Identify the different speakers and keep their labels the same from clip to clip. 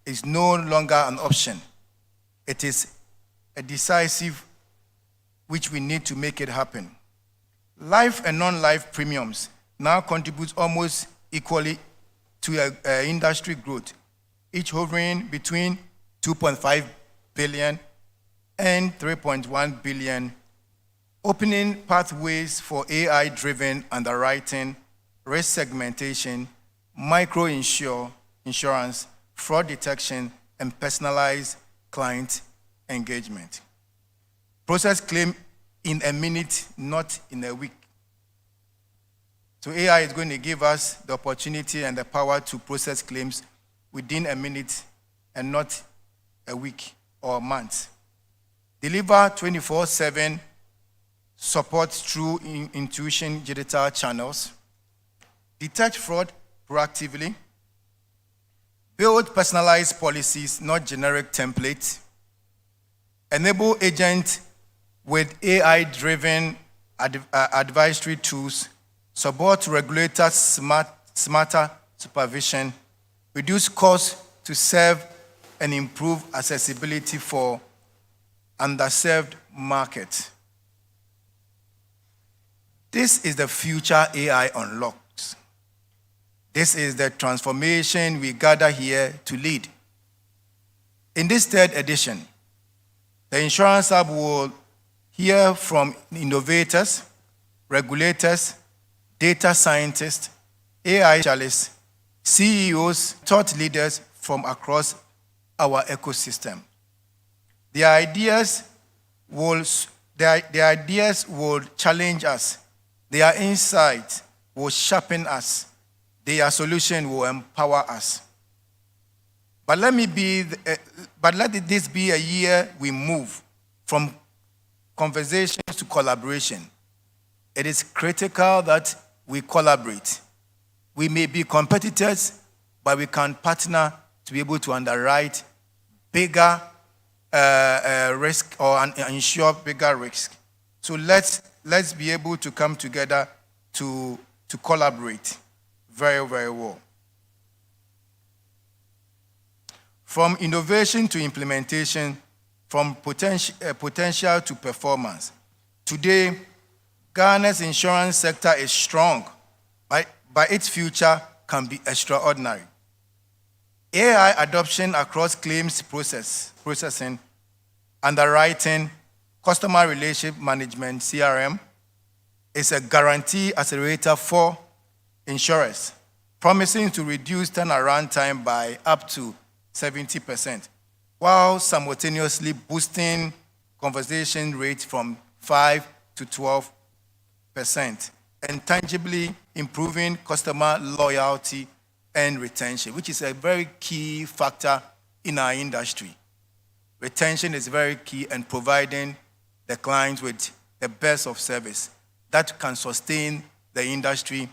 Speaker 1: is no longer an option. It is a decisive which we need to make it happen. Life and non-life premiums now contribute almost equally to industry growth, each hovering between 2.5 billion and 3.1 billion, opening pathways for AI-driven underwriting, risk segmentation, micro-insurance, fraud detection, and personalized client engagement. Process claim in a minute, not in a week. So AI is going to give us the opportunity and the power to process claims within a minute and not a week or a month. Deliver 24/7 support through Intuition digital channels. Detect fraud proactively. Build personalized policies, not generic templates. Enable agents with AI-driven advisory tools. Support regulators' smarter supervision. Reduce costs to serve and improve accessibility for underserved markets. This is the future AI unlocks. This is the transformation we gather here to lead. In this third edition, the Insurance Hub will hear from innovators, regulators, data scientists, AI specialists, CEOs, thought leaders from across our ecosystem. Their ideas will challenge us. Their insights will sharpen us. Their solution will empower us. But let this be a year we move from conversations to collaboration. It is critical that we collaborate. We may be competitors, but we can partner to be able to underwrite bigger risk or ensure bigger risk. So let's be able to come together to collaborate very, very well. From innovation to implementation, from potential to performance. Today, Ghana's insurance sector is strong, but its future can be extraordinary. AI adoption across claims processing, underwriting, customer relationship management, CRM, is a guarantee accelerator for insurers, promising to reduce turnaround time by up to 70%, while simultaneously boosting conversion rates from 5 to 12%, and tangibly improving customer loyalty and retention, which is a very key factor in our industry. Retention is very key, and providing the clients with the best of service that can sustain the industry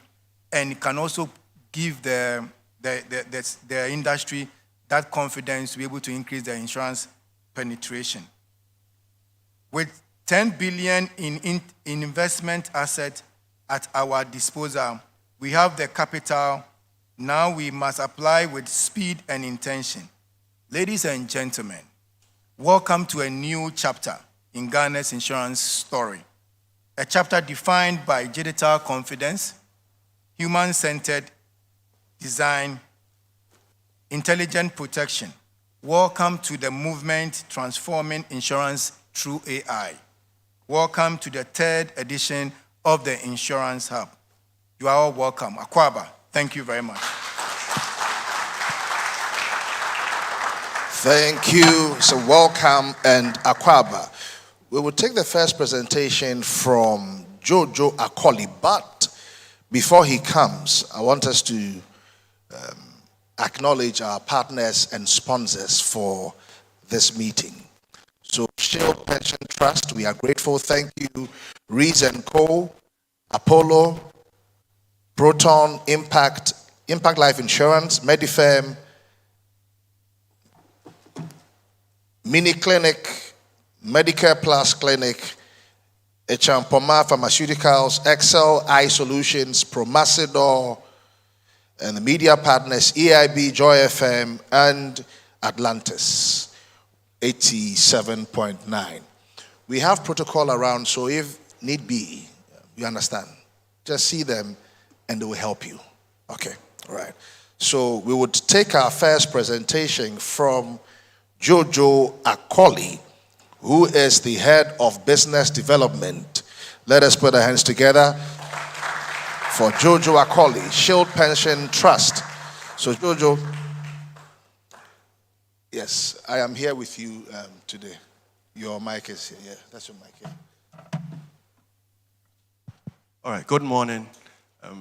Speaker 1: and can also give the industry that confidence to be able to increase their insurance penetration. With 10 billion in investment assets at our disposal, we have the capital. Now we must apply with speed and intention. Ladies and gentlemen, welcome to a new chapter in Ghana's insurance story. A chapter defined by digital confidence, human-centered design, intelligent protection. Welcome to the movement transforming insurance through AI. Welcome to the third edition of the Insurance Hub. You are all welcome. Akwaaba, thank you very much.
Speaker 2: Thank you. So welcome, and Akwaaba. We will take the first presentation from Jojo Akoli, but before he comes, I want us to acknowledge our partners and sponsors for this meeting. So Shield Pension Trust, we are grateful. Thank you. Rees & Co, Apollo, Proton, Impact Life Insurance, Medifirm, Mini Clinic, Medicare Plus Clinic, Echampoma Pharmaceuticals, Excel Eye Solutions, Promasidor, and the media partners EIB, Joy FM, and Atlantis, 87.9. We have protocol around, so if need be, you understand, just see them and they will help you. Okay, all right. So we would take our first presentation from Jojo Akoli, who is the head of business development. Let us put our hands together for Jojo Akoli, Shield Pension Trust. So Jojo, yes, I am here with you today. Your mic is here. Yeah, that's your mic. Yeah.
Speaker 3: All right, good morning.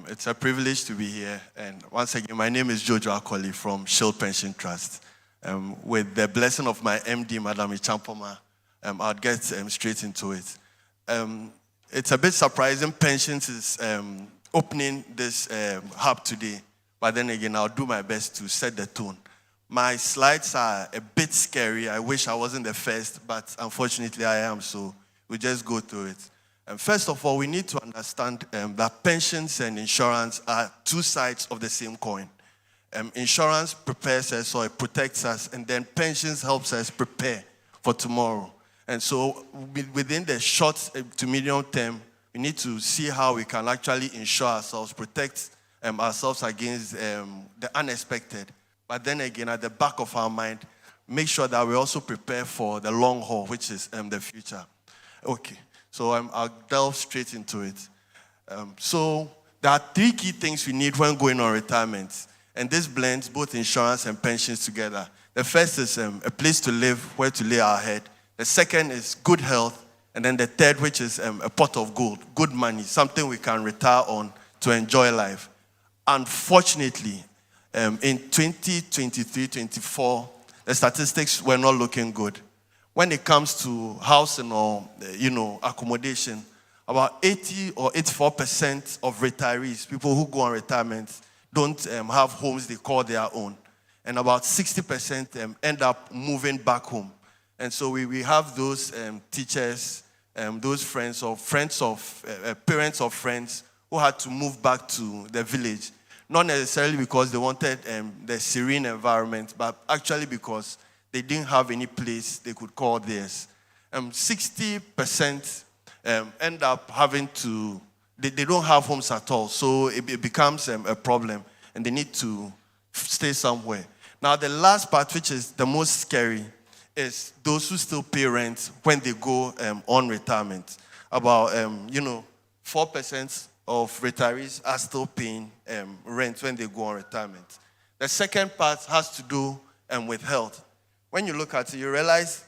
Speaker 3: It's a privilege to be here. And once again, my name is Jojo Akoli from Shield Pension Trust. With the blessing of my MD, Madam Ichampoma, I'll get straight into it. It's a bit surprising Pensions is opening this hub today. But then again, I'll do my best to set the tone. My slides are a bit scary. I wish I wasn't the first, but unfortunately I am, so we'll just go through it. First of all, we need to understand that pensions and insurance are two sides of the same coin. Insurance prepares us or it protects us, and then pensions helps us prepare for tomorrow. And so within the short to medium term, we need to see how we can actually insure ourselves, protect ourselves against the unexpected. But then again, at the back of our mind, make sure that we also prepare for the long haul, which is the future. Okay, so I'll delve straight into it. So there are three key things we need when going on retirement. And this blends both insurance and pensions together. The first is a place to live, where to lay our head. The second is good health. And then the third, which is a pot of gold, good money, something we can retire on to enjoy life. Unfortunately, in 2023-24, the statistics were not looking good. When it comes to housing or accommodation, about 80 or 84% of retirees, people who go on retirement, don't have homes they call their own, and about 60% end up moving back home. And so we have those teachers, those friends of parents of friends who had to move back to the village. Not necessarily because they wanted the serene environment, but actually because they didn't have any place they could call theirs. 60% end up having to, they don't have homes at all, so it becomes a problem, and they need to stay somewhere. Now, the last part, which is the most scary, is those who still pay rent when they go on retirement. About 4% of retirees are still paying rent when they go on retirement. The second part has to do with health. When you look at it, you realize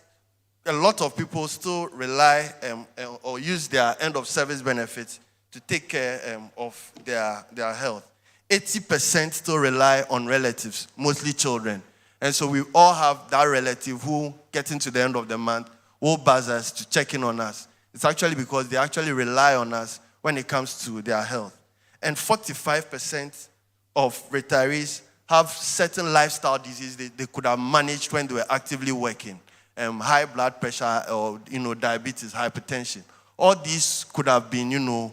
Speaker 3: a lot of people still rely or use their end-of-service benefits to take care of their health. 80% still rely on relatives, mostly children. And so we all have that relative who, getting to the end of the month, will buzz us to check in on us. It's actually because they actually rely on us when it comes to their health. And 45% of retirees have certain lifestyle diseases they could have managed when they were actively working. High blood pressure or, diabetes, hypertension. All these could have been,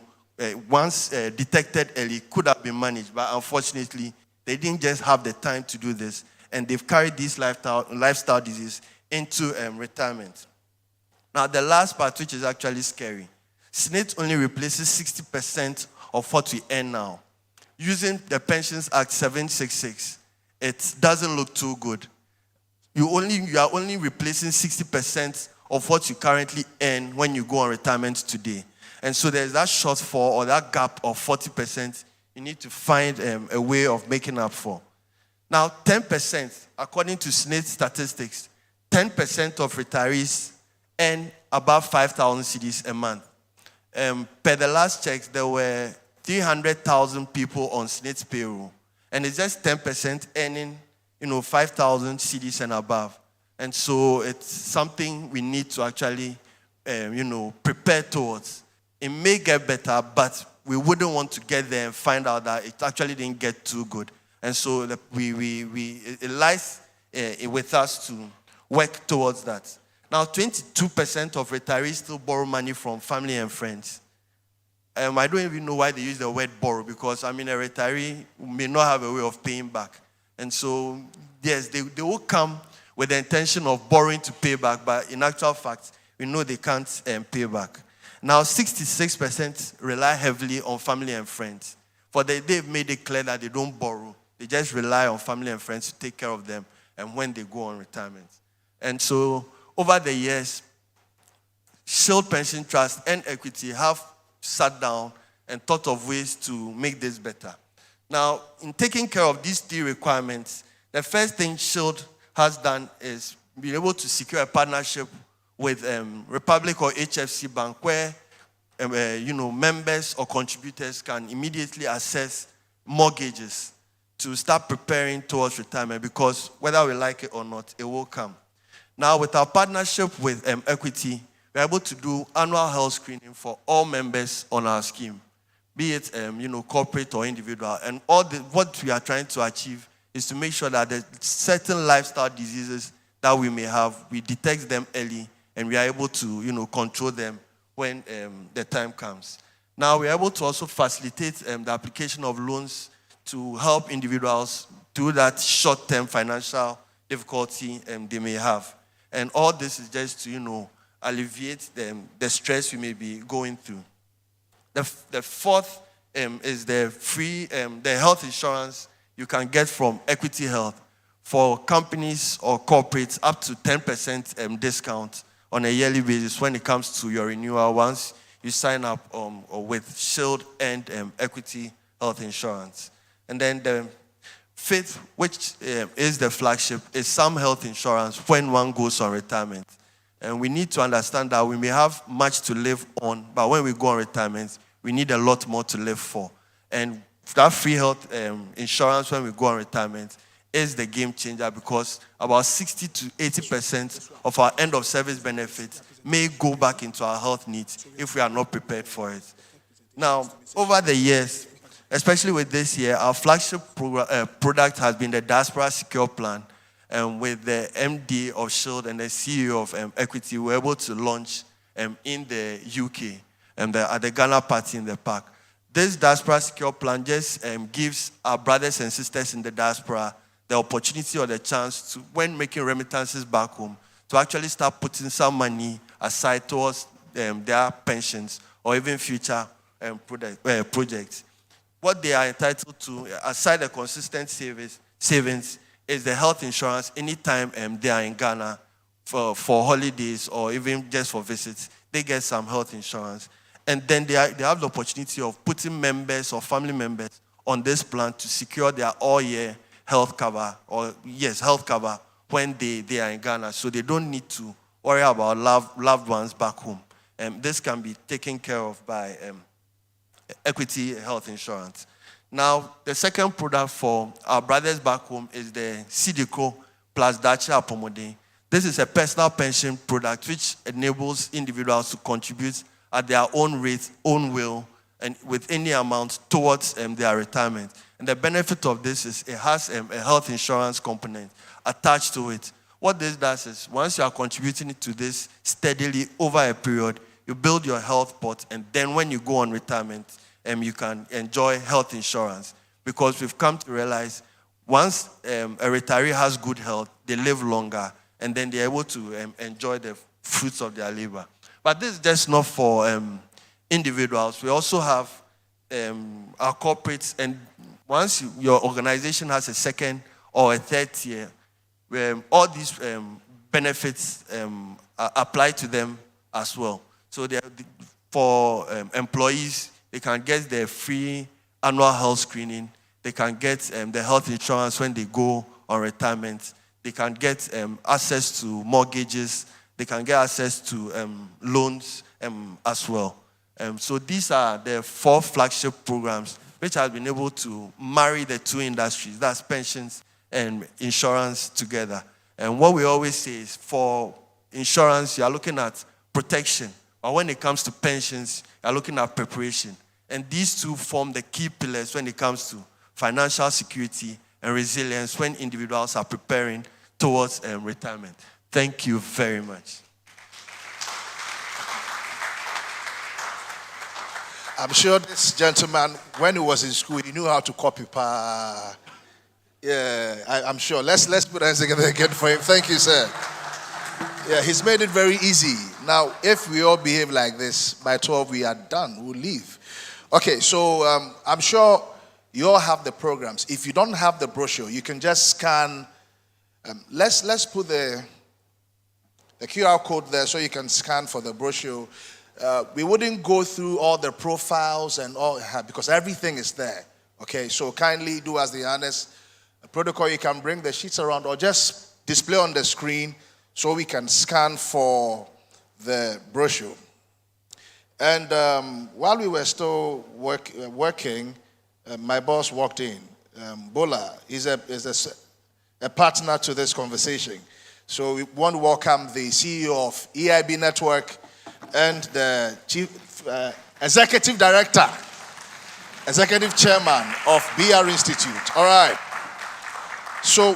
Speaker 3: once detected early, could have been managed. But unfortunately, they didn't just have the time to do this. And they've carried these lifestyle disease into retirement. Now, the last part, which is actually scary. SSNIT only replaces 60% of what we earn now. Using the Pensions Act 766, it doesn't look too good. You are only replacing 60% of what you currently earn when you go on retirement today. And so there's that shortfall or that gap of 40% you need to find a way of making up for. Now, 10%, according to SSNIT statistics, 10% of retirees earn above 5,000 cedis a month. Per the last checks, there were 300,000 people on SSNIT's payroll. And it's just 10% earning, 5,000 cedis and above. And so it's something we need to actually, prepare towards. It may get better, but we wouldn't want to get there and find out that it actually didn't get too good. And so it lies with us to work towards that. Now, 22% of retirees still borrow money from family and friends. I don't even know why they use the word borrow, because, a retiree may not have a way of paying back. And so, yes, they will come with the intention of borrowing to pay back, but in actual fact, we know they can't pay back. Now, 66% rely heavily on family and friends. For they've made it clear that they don't borrow. They just rely on family and friends to take care of them and when they go on retirement. And so, over the years, Shield Pension Trust and Equity have sat down and thought of ways to make this better. Now, in taking care of these three requirements, the first thing Shield has done is be able to secure a partnership with Republic or HFC Bank where members or contributors can immediately access mortgages to start preparing towards retirement, because whether we like it or not, it will come. Now, with our partnership with Equity, we're able to do annual health screening for all members on our scheme, be it corporate or individual. And what we are trying to achieve is to make sure that the certain lifestyle diseases that we may have, we detect them early and we are able to control them when the time comes. Now, we're able to also facilitate the application of loans to help individuals through that short-term financial difficulty they may have. And all this is just to, alleviate the stress we may be going through. The fourth is the free, the health insurance you can get from Equity Health for companies or corporates, up to 10% discount on a yearly basis when it comes to your renewal once you sign up with Shield and Equity Health Insurance. And then the fifth, which is the flagship, is some health insurance when one goes on retirement. And we need to understand that we may have much to live on, but when we go on retirement, we need a lot more to live for. And that free health insurance when we go on retirement is the game changer, because about 60 to 80% of our end of service benefits may go back into our health needs if we are not prepared for it. Now, over the years, especially with this year, our flagship product has been the Diaspora Secure Plan. And with the MD of Shield and the CEO of Equity, we were able to launch in the UK at the Ghana Party in the Park. This Diaspora Secure Plan just gives our brothers and sisters in the diaspora the opportunity or the chance to, when making remittances back home, to actually start putting some money aside towards their pensions or even future projects. What they are entitled to, aside the consistent savings, is the health insurance anytime they are in Ghana for holidays or even just for visits. They get some health insurance. And then they have the opportunity of putting members or family members on this plan to secure their all-year health cover, health cover when they are in Ghana. So they don't need to worry about loved ones back home. This can be taken care of by Equity Health Insurance. Now, the second product for our brothers back home is the Sidiko plus Dacha Apomode. This is a personal pension product which enables individuals to contribute at their own rate, own will, and with any amount towards their retirement. And the benefit of this is it has a health insurance component attached to it. What this does is once you are contributing to this steadily over a period, you build your health pot, and then when you go on retirement, you can enjoy health insurance, because we've come to realize once a retiree has good health, they live longer, and then they're able to enjoy the fruits of their labor. But this is just not for individuals. We also have our corporates, and once your organization has a second or a third tier, all these benefits apply to them as well. So for employees, they can get their free annual health screening. They can get the health insurance when they go on retirement. They can get access to mortgages. They can get access to loans as well. So these are the 4 flagship programs which have been able to marry the two industries, that's pensions and insurance together. And what we always say is for insurance, you are looking at protection. But when it comes to pensions, you are looking at preparation. And these two form the key pillars when it comes to financial security and resilience when individuals are preparing towards retirement. Thank you very much.
Speaker 2: I'm sure this gentleman, when he was in school, he knew how to copy. Yeah, I'm sure. Let's put hands together again for him. Thank you, sir. Yeah, he's made it very easy. Now, if we all behave like this, by 12 we are done. We'll leave. Okay, so I'm sure you all have the programs. If you don't have the brochure, you can just scan. Let's put the QR code there so you can scan for the brochure. We wouldn't go through all the profiles and all because everything is there. Okay, so kindly do as the honest protocol. You can bring the sheets around or just display on the screen so we can scan for the brochure. And while we were still working, my boss walked in. Bola is a partner to this conversation. So we want to welcome the CEO of EIB Network and the Chief Executive Director, Executive Chairman of BR Institute. All right. So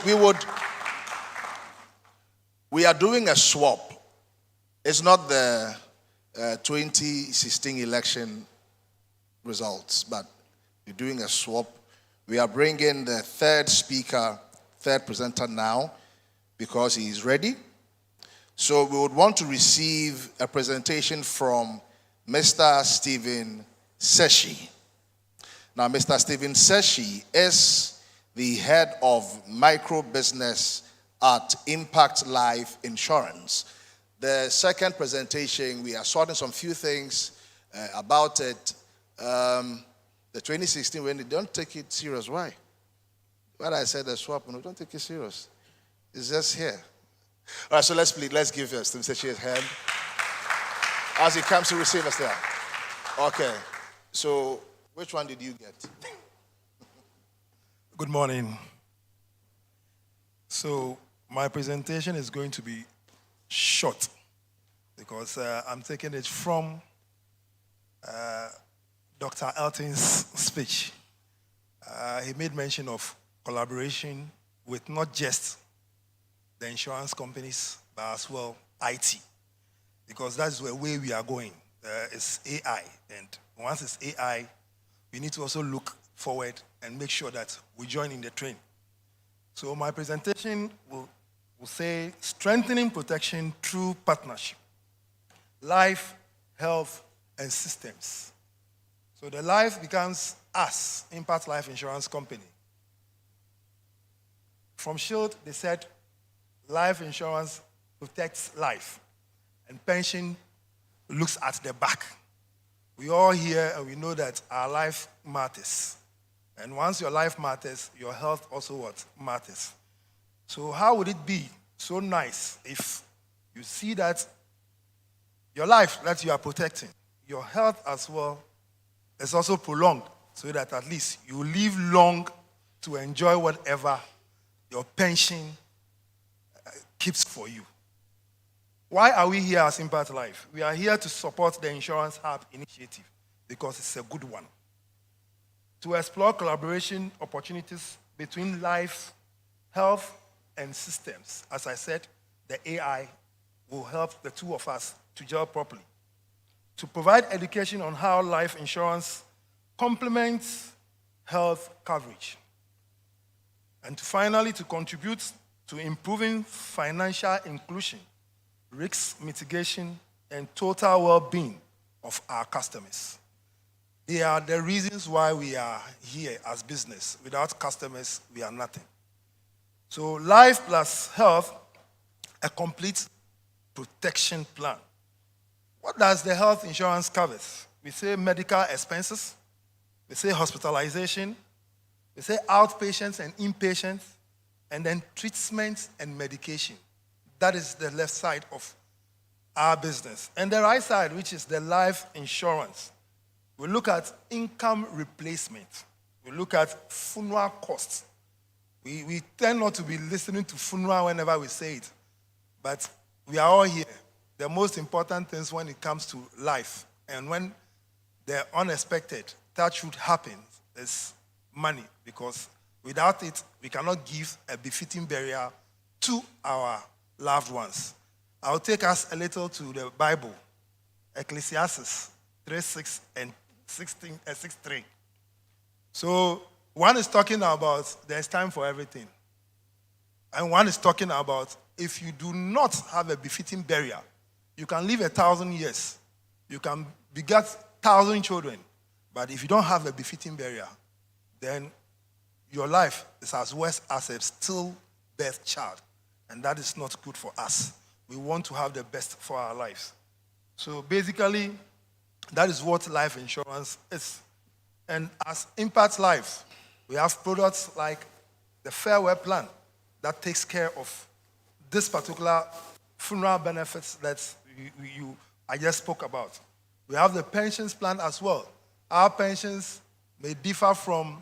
Speaker 2: we are doing a swap. It's not the 2016 election results, but we're doing a swap. We are bringing the third presenter now because he is ready. So we would want to receive a presentation from Mr. Stephen Seshi. Now, Mr. Stephen Seshi is the head of micro business at Impact Life Insurance. The second presentation, we are sorting some few things about it. The 2016, when they don't take it serious, why? What I said, the swap, no, don't take it serious. It's just here. All right, so let's give Stephen Seshi his hand as he comes to receive us there. Okay, so which one did you get?
Speaker 4: Good morning. So my presentation is going to be short because I'm taking it from Dr. Elton's speech. He made mention of collaboration with not just the insurance companies, but as well IT, because that's the way we are going. It's AI, and once it's AI, we need to also look forward and make sure that we join in the train. So my presentation will say strengthening protection through partnership, life, health, and systems. So the life becomes us, Impact Life Insurance Company. From Shield, they said life insurance protects life, and pension looks at the back. We all here and we know that our life matters. And once your life matters, your health also what matters. So how would it be so nice if you see that your life that you are protecting, your health as well, is also prolonged, so that at least you live long to enjoy whatever your pension keeps for you. Why are we here as Impact Life? We are here to support the Insurance Hub initiative because it's a good one. To explore collaboration opportunities between life, health, and systems. As I said, the AI will help the two of us to gel properly. To provide education on how life insurance complements health coverage. And finally, to contribute to improving financial inclusion, risk mitigation, and total well-being of our customers. They are the reasons why we are here as business. Without customers, we are nothing. So life plus health, a complete protection plan. What does the health insurance cover? We say medical expenses, we say hospitalization, we say outpatients and inpatients, and then treatment and medication. That is the left side of our business. And the right side, which is the life insurance, we look at income replacement. We look at funeral costs. We tend not to be listening to funeral whenever we say it, but we are all here. The most important things when it comes to life and when the unexpected touch would happen is money, because without it, we cannot give a befitting burial to our loved ones. I'll take us a little to the Bible, Ecclesiastes 3:6 and 6:3. So One is talking about there's time for everything. And one is talking about if you do not have a befitting burial, you can live 1,000 years. You can beget 1,000 children. But if you don't have a befitting burial, then your life is as worse as a stillbirth child. And that is not good for us. We want to have the best for our lives. So basically, that is what life insurance is. And as Impact Life, we have products like the Farewell Plan that takes care of this particular funeral benefits that I just spoke about. We have the pensions plan as well. Our pensions may differ from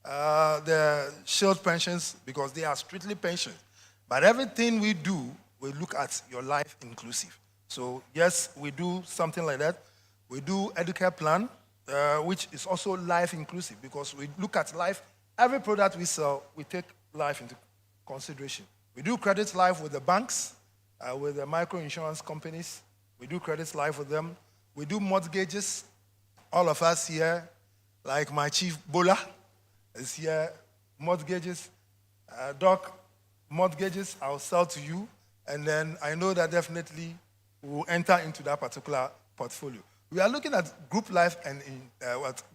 Speaker 4: the Shield pensions because they are strictly pensions. But everything we do, we look at your life inclusive. So yes, we do something like that. We do Educare plan, which is also life inclusive because we look at life. Every product we sell, we take life into consideration. We do credit life with the banks, with the micro insurance companies. We do credit life with them. We do mortgages. All of us here, like my chief Bola is here, mortgages. Doc, mortgages, I'll sell to you. And then I know that definitely we'll enter into that particular portfolio. We are looking at group life and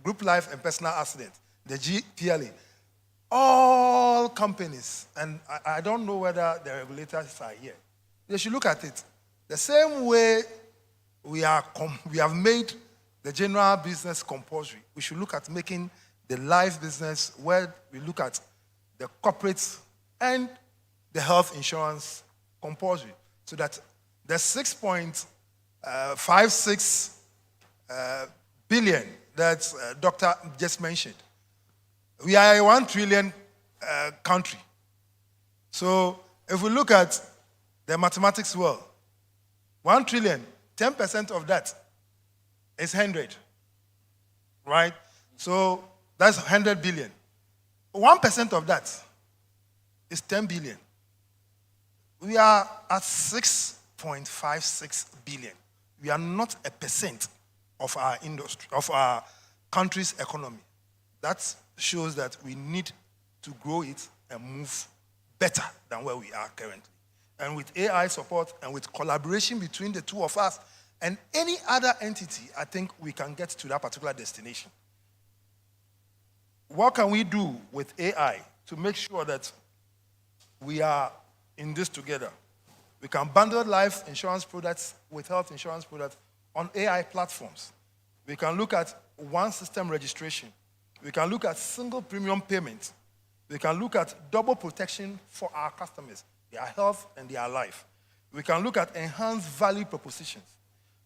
Speaker 4: group life and personal accident, the GPLA. All companies, and I don't know whether the regulators are here, they should look at it. The same way we have made the general business compulsory, we should look at making the life business where we look at the corporate and the health insurance compulsory, so that the 6.56 billion that Doctor just mentioned, we are a 1 trillion country. So if we look at the mathematics well, 1 trillion, 10% of that is 100, right? So that's 100 billion. 1% of that is 10 billion. We are at 6.56 billion. We are not a percent of our industry, of our country's economy. That shows that we need to grow it and move better than where we are currently. And with AI support and with collaboration between the two of us and any other entity, I think we can get to that particular destination. What can we do with AI to make sure that we are in this together? We can bundle life insurance products with health insurance products on AI platforms. We can look at one system registration. We can look at single premium payment. We can look at double protection for our customers, their health and their life. We can look at enhanced value propositions.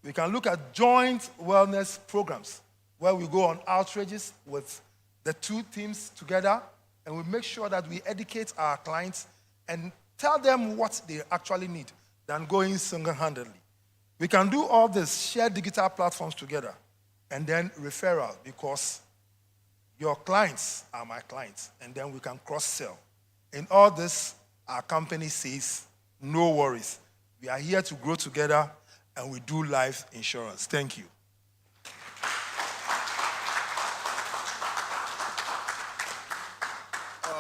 Speaker 4: We can look at joint wellness programs where we go on outrages with the two teams together and we make sure that we educate our clients and tell them what they actually need than going single-handedly. We can do all this, share digital platforms together, and then referral because your clients are my clients, and then we can cross-sell. In all this, our company says, no worries. We are here to grow together, and we do life insurance. Thank you.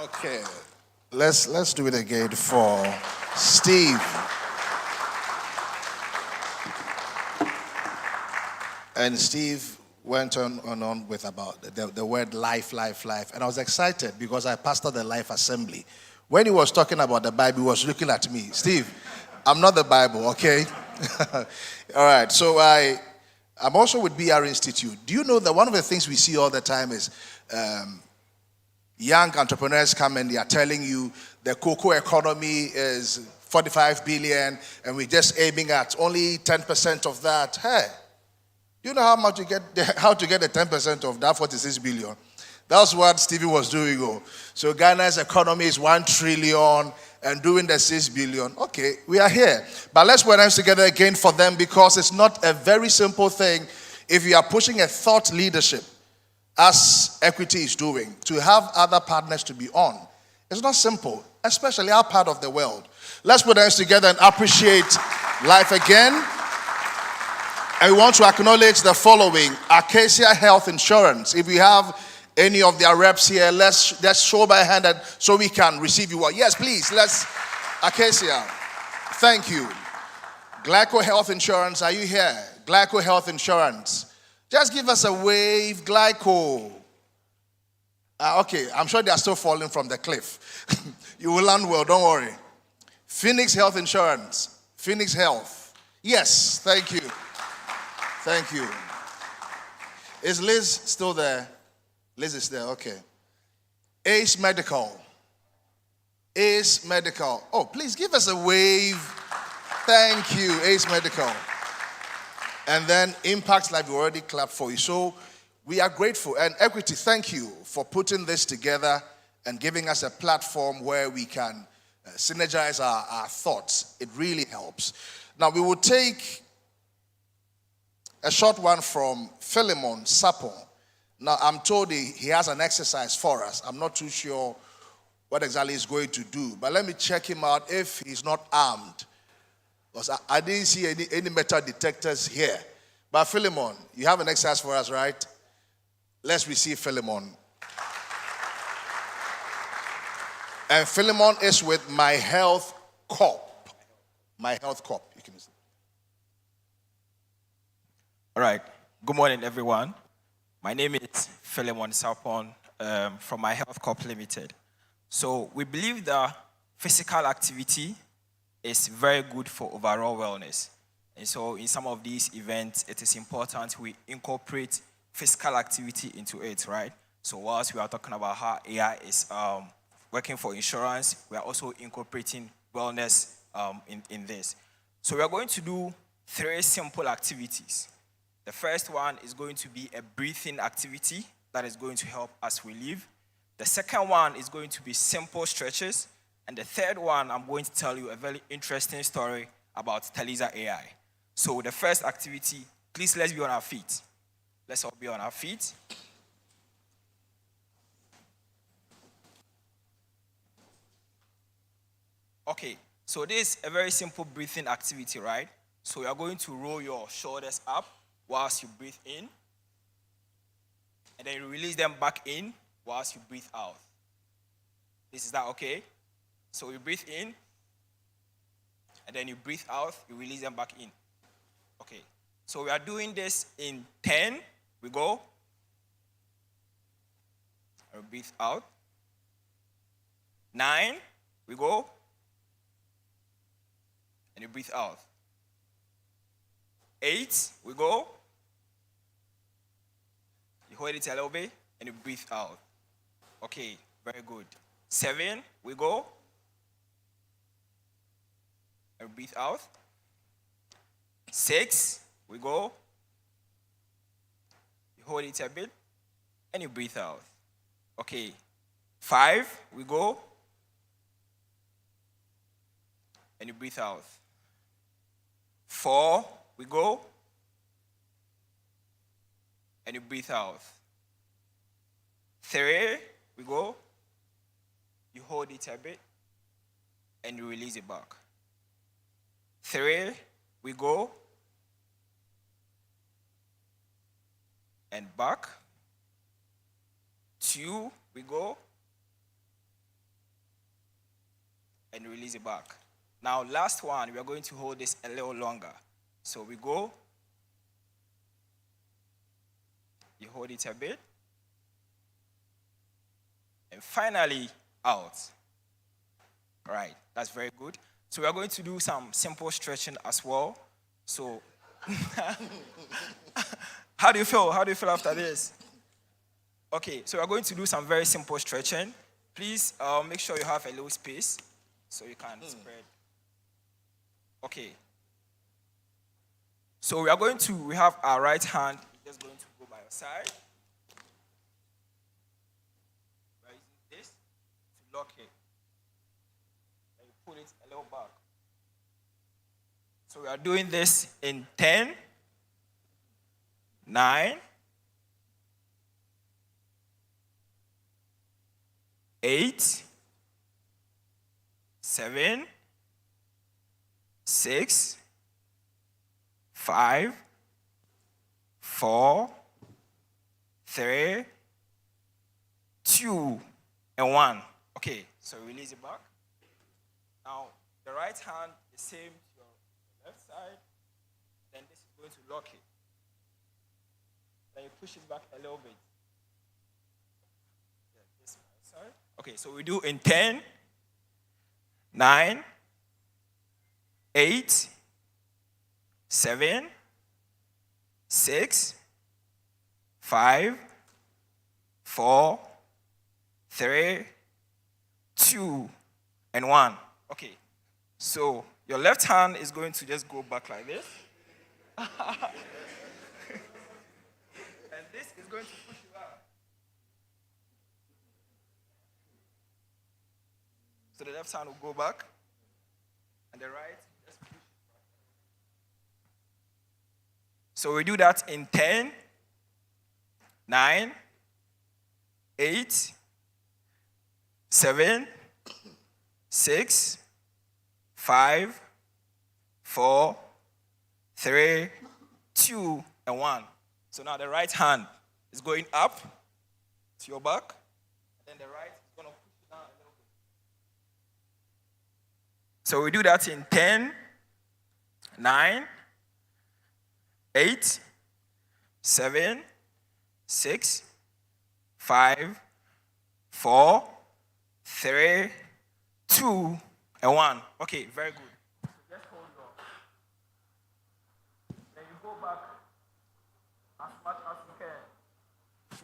Speaker 2: Okay, let's do it again for Steve. And Steve went on with about the word life. And I was excited because I pastored the Life Assembly. When he was talking about the Bible, he was looking at me. Steve, I'm not the Bible, okay? All right, so I'm also with BR Institute. Do you know that one of the things we see all the time is young entrepreneurs come and they are telling you the cocoa economy is 45 billion and we're just aiming at only 10% of that. Hey, do you know how to get the 10% of that 46 billion? That's what Stevie was doing. So Ghana's economy is 1 trillion and doing the 6 billion. Okay, we are here. But let's put hands together again for them because it's not a very simple thing if you are pushing a thought leadership as Equity is doing to have other partners to be on. It's not simple, especially our part of the world. Let's put hands together and appreciate life again. And we want to acknowledge the following: Acacia Health Insurance. If you have Any of their reps here? Let's show by hand that so we can receive you. Yes, please. Let's. Acacia. Thank you. Glyco Health Insurance, are you here? Glyco Health Insurance. Just give us a wave, Glyco. Okay, I'm sure they are still falling from the cliff. You will land well, don't worry. Phoenix Health Insurance. Phoenix Health. Yes, thank you. Thank you. Is Liz still there? Liz is there, okay. Ace Medical. Ace Medical. Oh, please give us a wave. Thank you, Ace Medical. And then Impact Life, we already clapped for you. So we are grateful. And Equity, thank you for putting this together and giving us a platform where we can synergize our thoughts. It really helps. Now we will take a short one from Philemon Sapon. Now I'm told he has an exercise for us. I'm not too sure what exactly he's going to do. But let me check him out if he's not armed. Because I didn't see any metal detectors here. But Philemon, you have an exercise for us, right? Let's receive Philemon. And Philemon is with My Health Corp. My Health Corp. You can.
Speaker 5: All right. Good morning, everyone. My name is Philemon Sapon from My Health Corp Limited. So we believe that physical activity is very good for overall wellness. And so in some of these events, it is important we incorporate physical activity into it, right? So whilst we are talking about how AI is working for insurance, we are also incorporating wellness in this. So we are going to do 3 simple activities. The first one is going to be a breathing activity that is going to help us relieve. The second one is going to be simple stretches. And the third one, I'm going to tell you a very interesting story about Teliza AI. So the first activity, please let's be on our feet. Let's all be on our feet. Okay, so this is a very simple breathing activity, right? So you are going to roll your shoulders up whilst you breathe in. And then you release them back in whilst you breathe out. Is that okay? So you breathe in, and then you breathe out, you release them back in. Okay, so we are doing this in 10, we go. And we breathe out. 9, we go. And you breathe out. 8, we go. You hold it a little bit, and you breathe out. Okay, very good. 7, we go. And breathe out. 6, we go. You hold it a bit, and you breathe out. Okay. 5, we go. And you breathe out. 4, we go. And you breathe out. 3, we go. You hold it a bit, and you release it back. 3, we go. And back. 2, we go. And release it back. Now, last one, we are going to hold this a little longer. So we go. You hold it a bit. And finally, out. All right, that's very good. So we are going to do some simple stretching as well. So, how do you feel? How do you feel after this? Okay, so we are going to do some very simple stretching. Please make sure you have a little space so you can spread. Okay. So we have our right hand just going to go by your side. We are using this to lock it. And you pull it a little back. So we are doing this in 10, 9, 8, 7, 6, 5, 4, 3, 2, and 1. Okay, so release it back. Now, the right hand is same to your left side. Then this is going to lock it. Then you push it back a little bit. Yeah, this side. Okay, so we do in 10, 9, 8, 7, 6, 5, 4, 3, 2, and 1. Okay, so your left hand is going to just go back like this. And this is going to push you out. So the left hand will go back, and the right just push. So we do that in 10, 9, 8, 7, 6, 5, 4, 3, 2, and 1. So now the right hand is going up to your back, and then the right is going to push you down a little bit. So we do that in 10, 9, 8, 7, 6, 5, 4, 3, 2, and 1. Okay, very good. So just hold on. Then you go back as much as you can.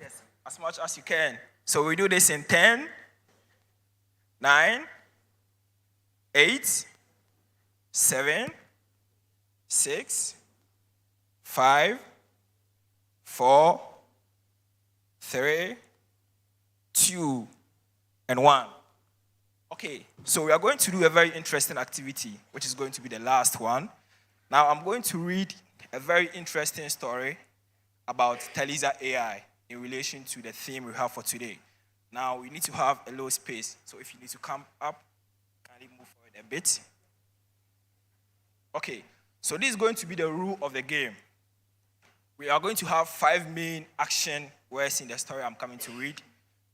Speaker 5: Yes, as much as you can. So we do this in 10, 9, 8, 7, 6, 5, 4, 3, 2, and 1. Okay, so we are going to do a very interesting activity, which is going to be the last one. Now, I'm going to read a very interesting story about Taliza AI in relation to the theme we have for today. Now, we need to have a low space, so if you need to come up, kindly move forward a bit. Okay, so this is going to be the rule of the game. We are going to have 5 main action words in the story I'm coming to read.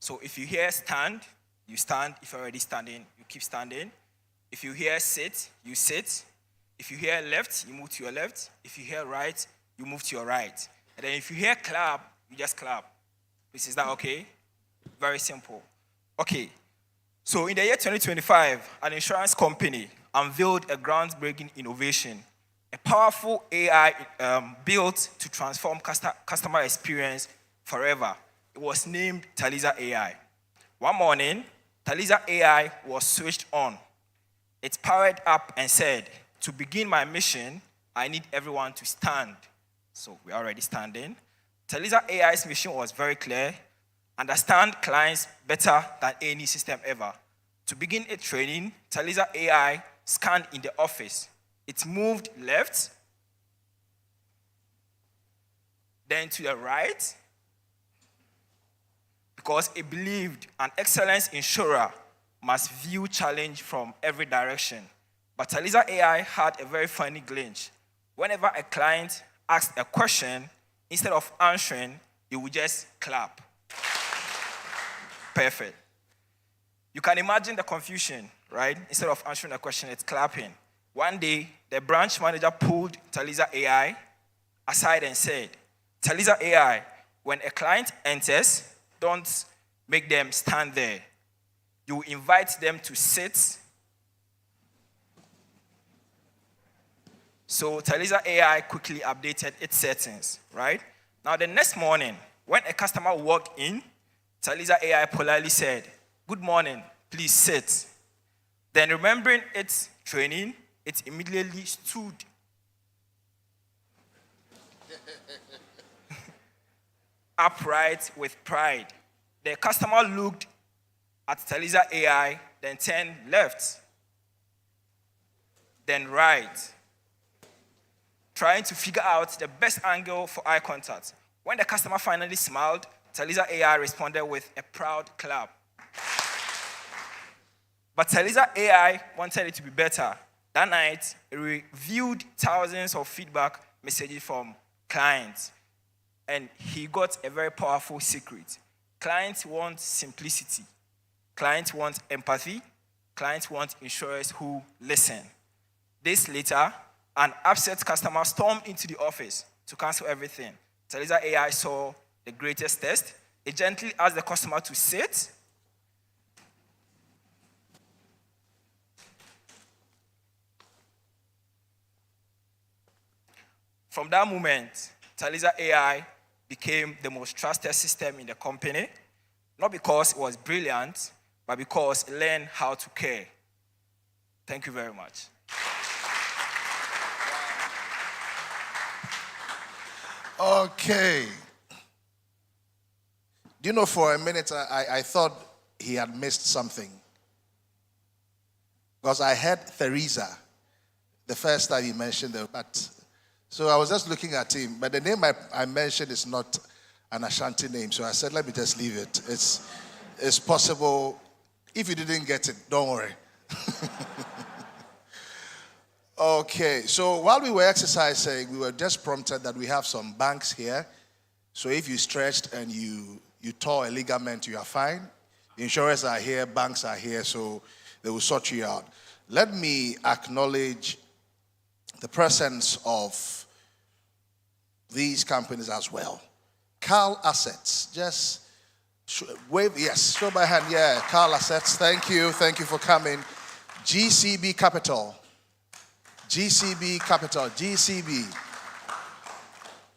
Speaker 5: So if you hear stand, you stand. If you're already standing, you keep standing. If you hear sit, you sit. If you hear left, you move to your left. If you hear right, you move to your right. And then if you hear clap, you just clap. Is that okay? Very simple. Okay. So in the year 2025, an insurance company unveiled a groundbreaking innovation, a powerful AI built to transform customer experience forever. It was named Taliza AI. One morning, Taliza AI was switched on. It powered up and said, to begin my mission, I need everyone to stand. So we're already standing. Taliza AI's mission was very clear. Understand clients better than any system ever. To begin its training, Taliza AI scanned in the office. It moved left, then to the right, because it believed an excellence insurer must view challenge from every direction. But Taliza AI had a very funny glitch. Whenever a client asked a question, instead of answering, it would just clap. Perfect. You can imagine the confusion, right? Instead of answering a question, it's clapping. One day, the branch manager pulled Taliza AI aside and said, Taliza AI, when a client enters, don't make them stand there. You invite them to sit. So Taliza AI quickly updated its settings, right? Now the next morning, when a customer walked in, Taliza AI politely said, good morning, please sit. Then remembering its training, it immediately stood. Upright with pride. The customer looked at Taliza AI, then turned left, then right, trying to figure out the best angle for eye contact. When the customer finally smiled, Taliza AI responded with a proud clap. But Taliza AI wanted it to be better. That night, it reviewed thousands of feedback messages from clients, and he got a very powerful secret. Clients want simplicity. Clients want empathy. Clients want insurers who listen. Days later, an upset customer stormed into the office to cancel everything. Taliza AI saw the greatest test. It gently asked the customer to sit. From that moment, Taliza AI became the most trusted system in the company, not because it was brilliant, but because it learned how to care. Thank you very much.
Speaker 2: Okay. Do you know, for a minute, I thought he had missed something. Because I heard Theresa the first time he mentioned it, but so I was just looking at him. But the name I mentioned is not an Ashanti name, so I said, let me just leave it. It's possible. If you didn't get it, don't worry. Okay, so while we were exercising, we were just prompted that we have some banks here. So if you stretched and you tore a ligament, you are fine. Insurers are here, banks are here, so they will sort you out. Let me acknowledge the presence of these companies as well. Carl Assets, just wave, yes, show by hand, yeah, Carl Assets, thank you for coming. GCB Capital. GCB.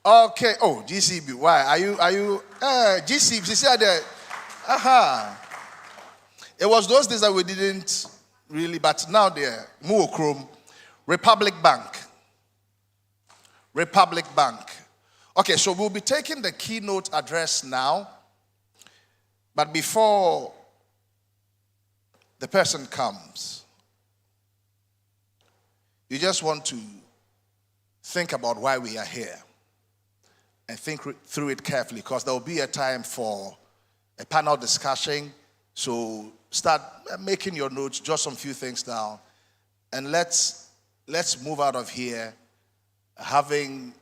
Speaker 2: Okay, oh, GCB, why? Are you, GCB, you see there, It was those days that we didn't really, but now they're Muokrom, Republic Bank. Okay, so we'll be taking the keynote address now, but before the person comes, you just want to think about why we are here and think through it carefully, because there will be a time for a panel discussion. So start making your notes, jot some few things down, and let's move out of here having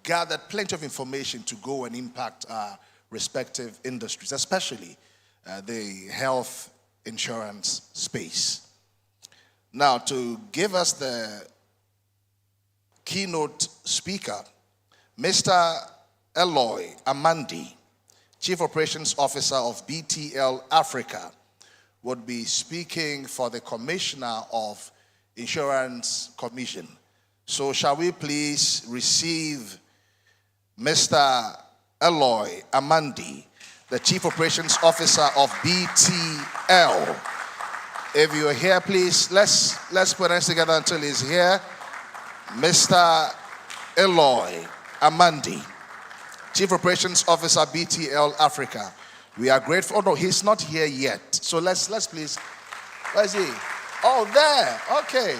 Speaker 2: gathered plenty of information to go and impact our respective industries, especially the health insurance space. Now, to give us the keynote speaker, Mr. Eloy Amandi, Chief Operations Officer of BTL Africa, would be speaking for the Commissioner of Insurance Commission. So shall we please receive Mr. Eloy Amandi, the Chief Operations Officer of BTL. If you're here, please, let's put hands together until he's here. Mr. Eloy Amandi, Chief Operations Officer, BTL Africa. We are grateful. Oh no, he's not here yet. So let's please. Where is he? Oh, there. Okay.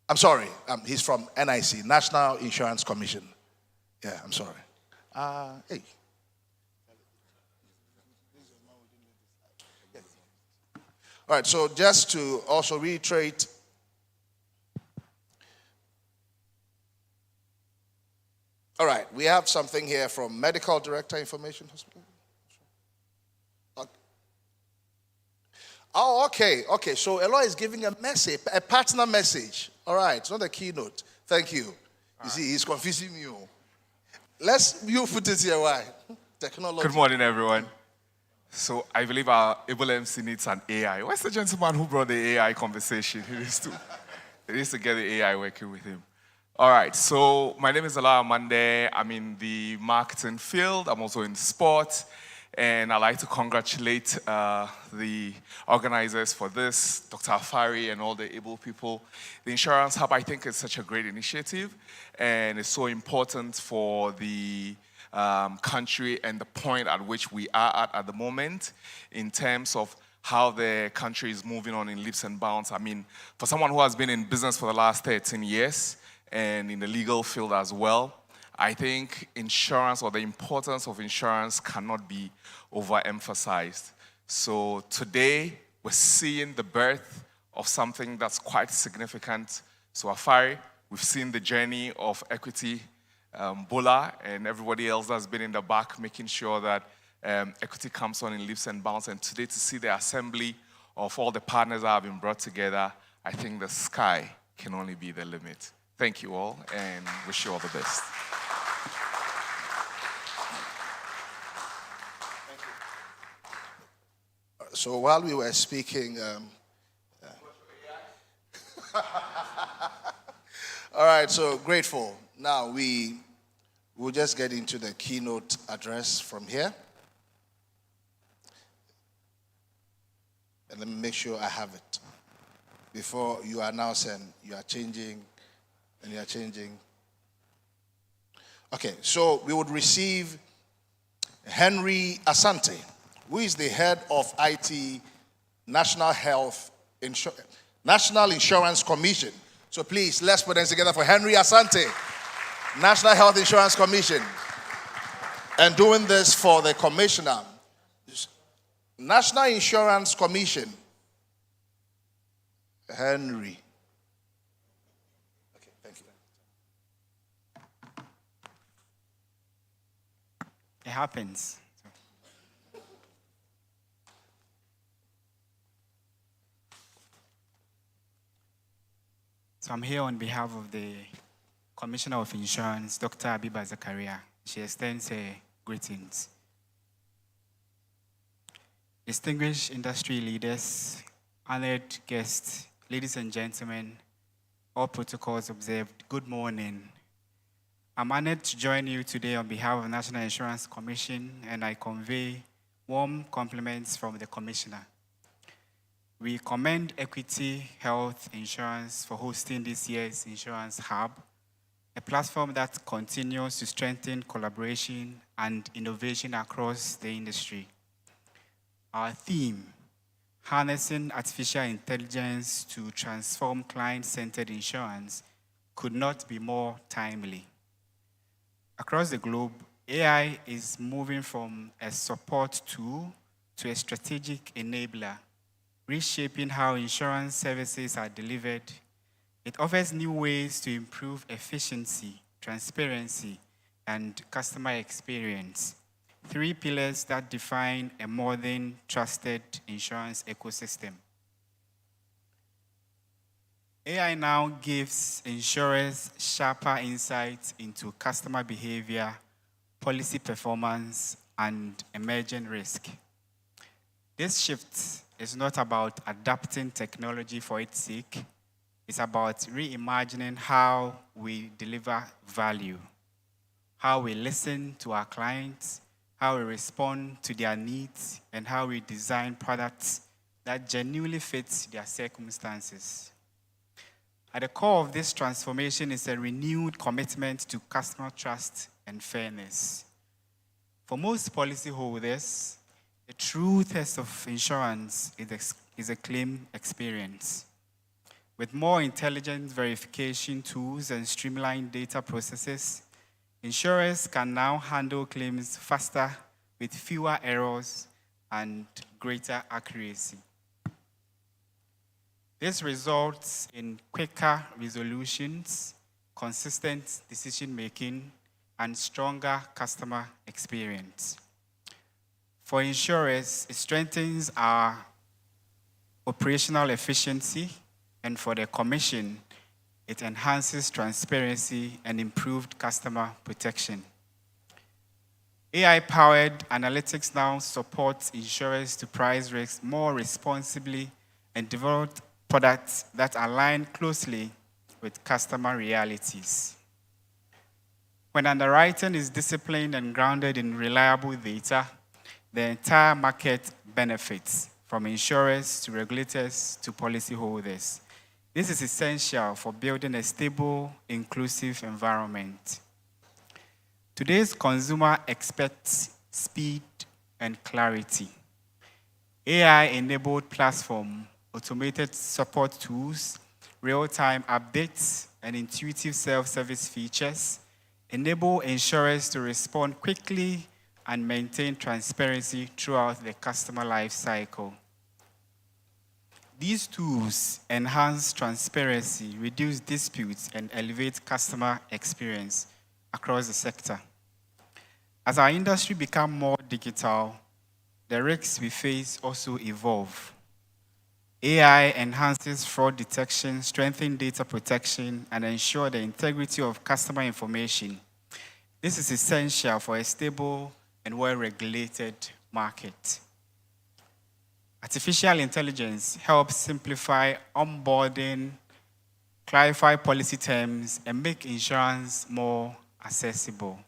Speaker 2: I'm sorry, he's from NIC, National Insurance Commission. Yeah, I'm sorry. Hey. All right, so just to also reiterate, all right, we have something here from Medical Director Information Hospital. Oh, okay. So Eloy is giving a message, a partner message. All right, it's not a keynote. Thank you. You see, he's confusing you. You put it here. Why? Technology.
Speaker 6: Good morning, everyone. So I believe our able MC needs an AI. Where's the gentleman who brought the AI conversation? He needs to get the AI working with him. All right, so my name is Eloy Amandi. I'm in the marketing field. I'm also in sports. And I'd like to congratulate the organizers for this, Dr. Afari and all the able people. The Insurance Hub, I think, is such a great initiative, and it's so important for the country and the point at which we are at the moment in terms of how the country is moving on in leaps and bounds. I mean, for someone who has been in business for the last 13 years and in the legal field as well, I think insurance or the importance of insurance cannot be overemphasized. So today, we're seeing the birth of something that's quite significant. So Afari, we've seen the journey of Equity, Bola, and everybody else that's been in the back, making sure that Equity comes on in leaps and bounds. And today, to see the assembly of all the partners that have been brought together, I think the sky can only be the limit. Thank you all, and wish you all the best.
Speaker 2: So while we were speaking, all right, so grateful. Now we'll just get into the keynote address from here. And let me make sure I have it. Before you announce and you are changing, and you are changing. Okay, so we would receive Henry Asante, who is the head of IT National Insurance Commission. So please, let's put hands together for Henry Asante, National Health Insurance Commission. And doing this for the commissioner, National Insurance Commission, Henry. Okay, thank you.
Speaker 7: It happens. So I'm here on behalf of the Commissioner of Insurance, Dr. Abiba Zakaria. She extends her greetings. Distinguished industry leaders, honored guests, ladies and gentlemen, all protocols observed, good morning. I'm honored to join you today on behalf of the National Insurance Commission, and I convey warm compliments from the Commissioner. We commend Equity Health Insurance for hosting this year's Insurance Hub, a platform that continues to strengthen collaboration and innovation across the industry. Our theme, harnessing artificial intelligence to transform client-centered insurance, could not be more timely. Across the globe, AI is moving from a support tool to a strategic enabler, reshaping how insurance services are delivered. It offers new ways to improve efficiency, transparency, and customer experience. Three pillars that define a modern, trusted insurance ecosystem. AI now gives insurers sharper insights into customer behavior, policy performance, and emerging risk. This shift is not about adapting technology for its sake. It's about reimagining how we deliver value, how we listen to our clients, how we respond to their needs, and how we design products that genuinely fit their circumstances. At the core of this transformation is a renewed commitment to customer trust and fairness. For most policyholders, the true test of insurance is a claim experience. With more intelligent verification tools and streamlined data processes, insurers can now handle claims faster with fewer errors and greater accuracy. This results in quicker resolutions, consistent decision-making, and stronger customer experience. For insurers, it strengthens our operational efficiency, and for the Commission, it enhances transparency and improved customer protection. AI-powered analytics now supports insurers to price risks more responsibly and develop products that align closely with customer realities. When underwriting is disciplined and grounded in reliable data, the entire market benefits, from insurers to regulators to policyholders. This is essential for building a stable, inclusive environment. Today's consumer expects speed and clarity. AI-enabled platform, automated support tools, real-time updates, and intuitive self-service features enable insurers to respond quickly and maintain transparency throughout the customer life cycle. These tools enhance transparency, reduce disputes, and elevate customer experience across the sector. As our industry becomes more digital, the risks we face also evolve. AI enhances fraud detection, strengthens data protection, and ensures the integrity of customer information. This is essential for a stable and well-regulated market. Artificial intelligence helps simplify onboarding, clarify policy terms, and make insurance more accessible.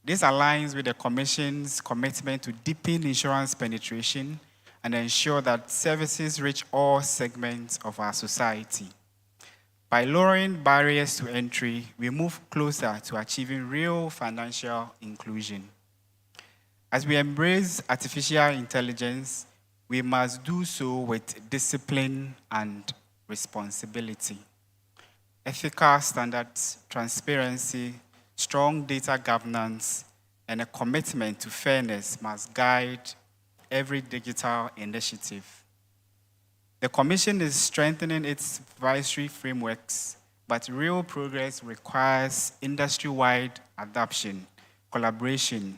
Speaker 7: This aligns with the Commission's commitment to deepen insurance penetration and ensure that services reach all segments of our society. By lowering barriers to entry, we move closer to achieving real financial inclusion. As we embrace artificial intelligence, we must do so with discipline and responsibility. Ethical standards, transparency, strong data governance, and a commitment to fairness must guide every digital initiative. The Commission is strengthening its advisory frameworks, but real progress requires industry-wide adoption, collaboration,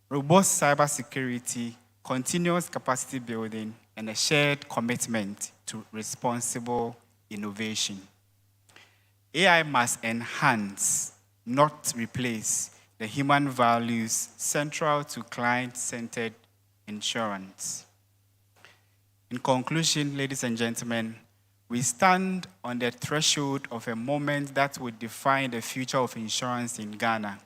Speaker 7: robust cybersecurity, continuous capacity building, and a shared commitment to responsible innovation. AI must enhance, not replace, the human values central to client-centered insurance. In conclusion, ladies and gentlemen, we stand on the threshold of a moment that would define the future of insurance in Ghana.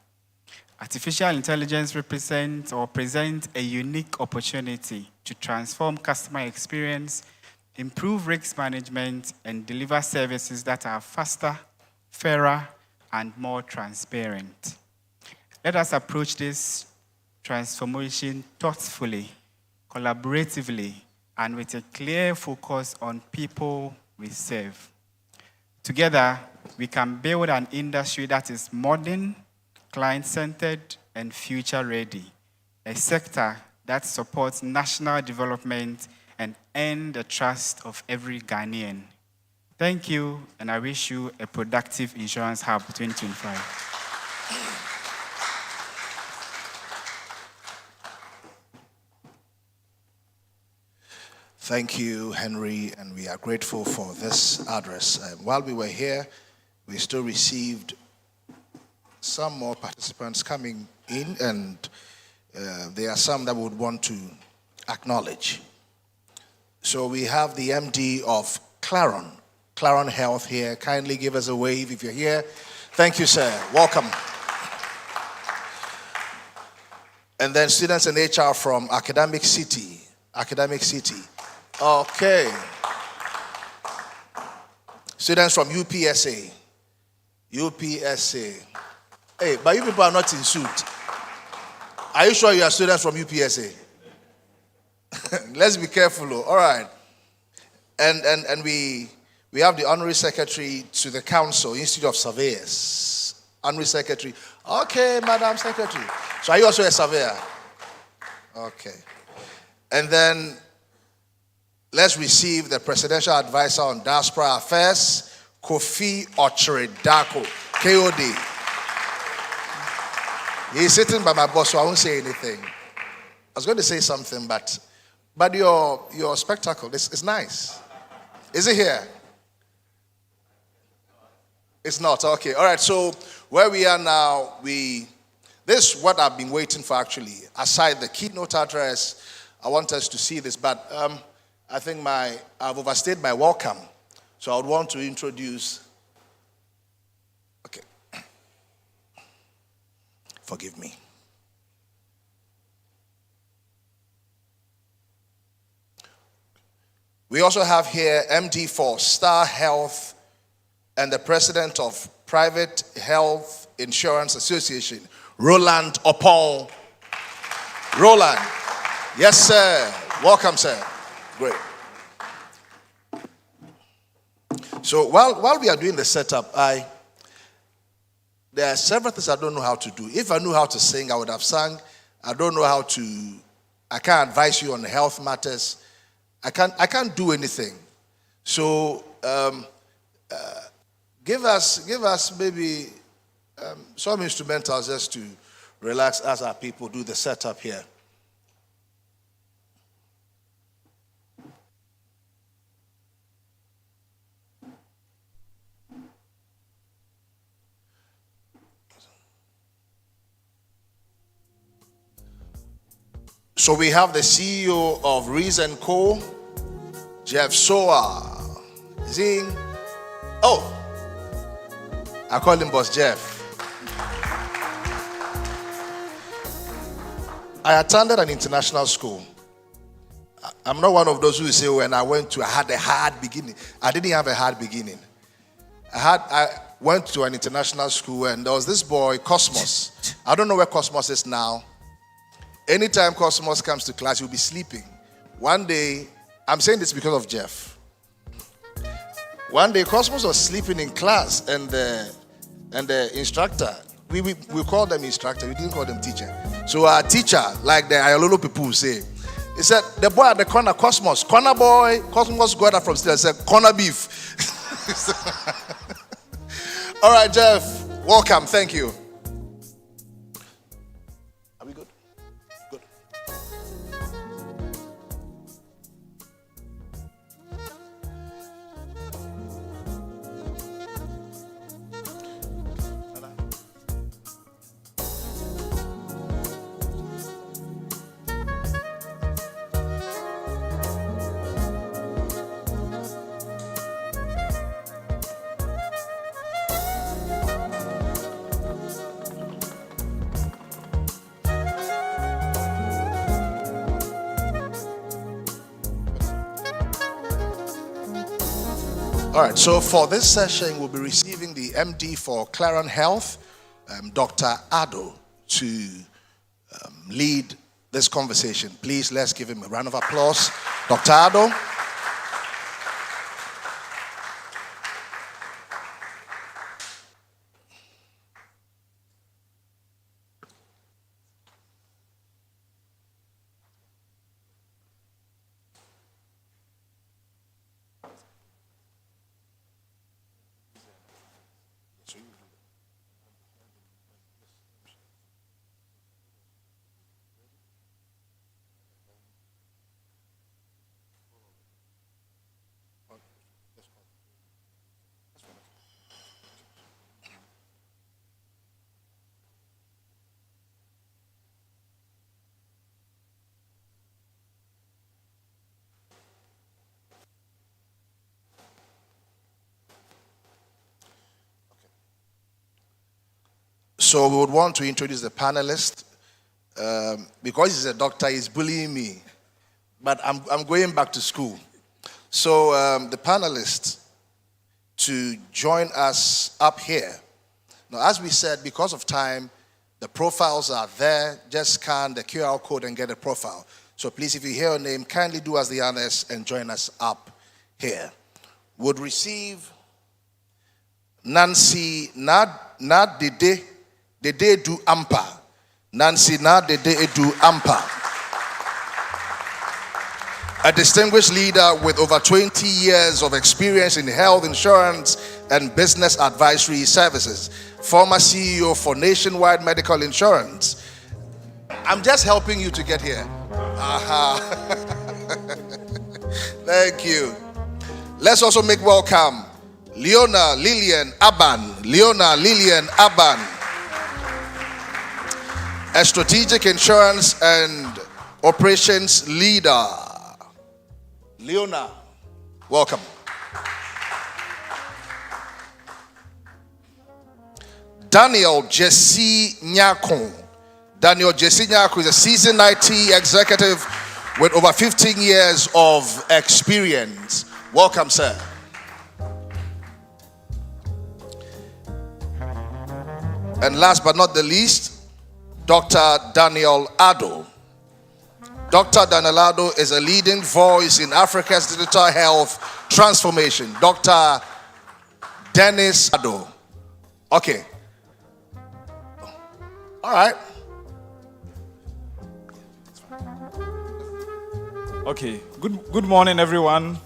Speaker 7: Artificial intelligence presents a unique opportunity to transform customer experience, improve risk management, and deliver services that are faster, fairer, and more transparent. Let us approach this transformation thoughtfully, collaboratively, and with a clear focus on people we serve. Together, we can build an industry that is modern, client-centered, and future-ready, a sector that supports national development and earns the trust of every Ghanaian. Thank you, and I wish you a productive Insurance Hub 2025.
Speaker 2: Thank you, Henry, and we are grateful for this address. While we were here, we still received some more participants coming in, and there are some that we would want to acknowledge. So we have the MD of Claron Health here. Kindly give us a wave if you're here. Thank you, sir. Welcome. And then students in HR from Academic City. Okay. Students from UPSA. Hey, but you people are not in suit. Are you sure you are students from UPSA? Let's be careful. All right. And we have the Honorary Secretary to the Council, Institute of Surveyors. Honorary Secretary. Okay, Madam Secretary. So are you also a surveyor? Okay. And then let's receive the Presidential Advisor on Diaspora Affairs, Kofi Ochredako, KOD. He's sitting by my boss, so I won't say anything. I was going to say something, but your spectacle is nice. Is it here? It's not. Okay. All right. So where we are now, this is what I've been waiting for actually. Aside the keynote address, I want us to see this, but I think I've overstayed my welcome. So I would want to introduce. Okay. Forgive me. We also have here MD for Star Health and the President of Private Health Insurance Association, Roland Opon. Roland. Yes, sir. Welcome, sir. Great. So while we are doing the setup, There are several things I don't know how to do. If I knew how to sing, I would have sung. I don't know how to, I can't advise you on health matters. I can't do anything. So give us maybe some instrumentals just to relax as our people do the setup here. So we have the CEO of Rees & Co, Jeff Soa. Is he in? Oh, I call him Boss Jeff. I attended an international school. I'm not one of those who say when I had a hard beginning. I didn't have a hard beginning. I went to an international school and there was this boy, Cosmos. I don't know where Cosmos is now. Anytime Cosmos comes to class, he'll be sleeping. One day, I'm saying this because of Jeff. One day, Cosmos was sleeping in class, and the instructor, we call them instructor, we didn't call them teacher. So our teacher, like the Ayololo people say, he said, the boy at the corner, Cosmos, corner boy, Cosmos got up from stairs and said, corner beef. All right, Jeff, welcome, thank you. Are we good? Good. All right, so for this session, we'll be receiving the MD for Clarion Health, Dr. Ado, to lead this conversation. Please, let's give him a round of applause. Dr. Ado. So we would want to introduce the panelist. Because he's a doctor, he's bullying me. But I'm going back to school. So the panelists to join us up here. Now, as we said, because of time, the profiles are there. Just scan the QR code and get a profile. So please, if you hear your name, kindly do us the honors and join us up here. Would receive Nancy Nadede Du Ampa. Nancy Nadede Du Ampa. A distinguished leader with over 20 years of experience in health insurance and business advisory services. Former CEO for Nationwide Medical Insurance. I'm just helping you to get here. Thank you. Let's also make welcome Leona Lillian Aban. Leona Lillian Aban. A strategic insurance and operations leader. Leona, welcome. Daniel Jesse Nyako. Daniel Jesse Nyako is a seasoned IT executive with over 15 years of experience. Welcome, sir. And last but not the least, Dr. Daniel Ado. Dr. Daniel Ado is a leading voice in Africa's digital health transformation. Dr. Dennis Ado. Okay. All right.
Speaker 8: Okay, good morning, everyone.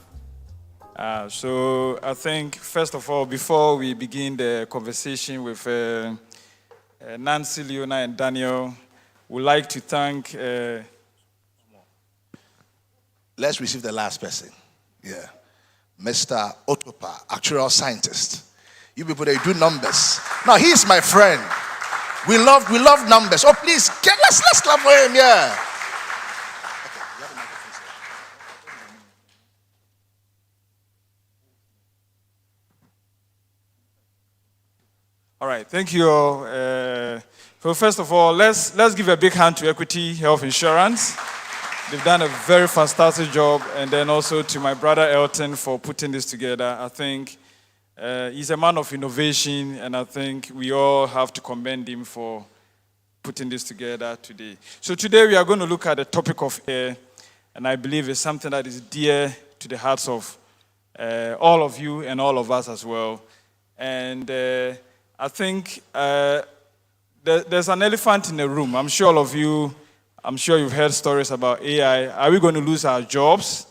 Speaker 8: So I think, first of all, before we begin the conversation with Nancy, Leona, and Daniel, we'd like to thank...
Speaker 2: Let's receive the last person. Yeah. Mr. Otopa, actuarial scientist. You people, they do numbers. Now, he's my friend. We love numbers. Oh, please, let's clap for him, yeah.
Speaker 8: All right, thank you all. So first of all, let's give a big hand to Equity Health Insurance. They've done a very fantastic job, and then also to my brother Elton for putting this together. I think he's a man of innovation, and I think we all have to commend him for putting this together today. So today we are going to look at the topic of air, and I believe it's something that is dear to the hearts of all of you and all of us as well. And I think there's an elephant in the room. I'm sure all of you, I'm sure you've heard stories about AI. Are we going to lose our jobs?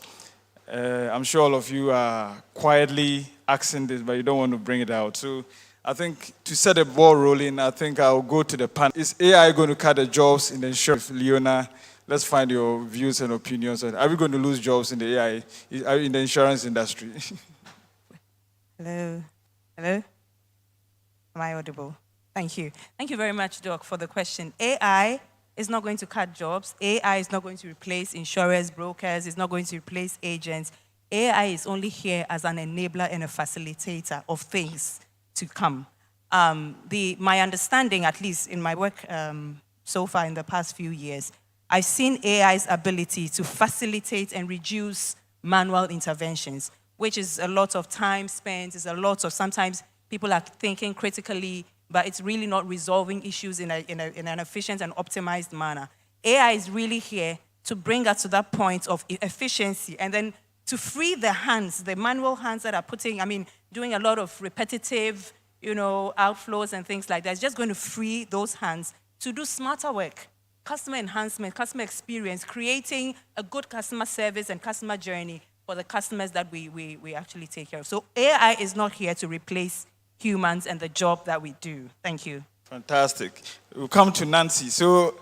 Speaker 8: I'm sure all of you are quietly asking this, but you don't want to bring it out. So I think to set the ball rolling, I think I'll go to the panel. Is AI going to cut the jobs in the insurance? Leona, let's find your views and opinions. Are we going to lose jobs in the AI, in the insurance industry?
Speaker 9: Hello? Hello? Am I audible? Thank you. Thank you very much, Doc, for the question. AI is not going to cut jobs. AI is not going to replace insurers, brokers. It's not going to replace agents. AI is only here as an enabler and a facilitator of things to come. My understanding, at least in my work so far in the past few years, I've seen AI's ability to facilitate and reduce manual interventions, which is a lot of time spent, is a lot of sometimes people are thinking critically, but it's really not resolving issues in an efficient and optimized manner. AI is really here to bring us to that point of efficiency and then to free the hands, the manual hands that are doing a lot of repetitive, outflows and things like that. It's just going to free those hands to do smarter work, customer enhancement, customer experience, creating a good customer service and customer journey for the customers that we actually take care of. So AI is not here to replace humans and the job that we do. Thank you.
Speaker 8: Fantastic. We'll come to Nancy. So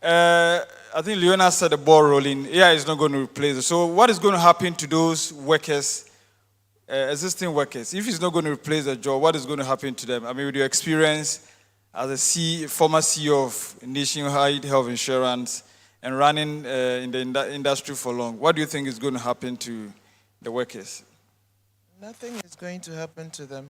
Speaker 8: I think Leona said the ball rolling. AI is not going to replace it. So what is going to happen to those workers, existing workers? If it's not going to replace the job, what is going to happen to them? With your experience as a former CEO of Nationwide Health Insurance and running in the industry for long, what do you think is going to happen to the workers?
Speaker 10: Nothing is going to happen to them.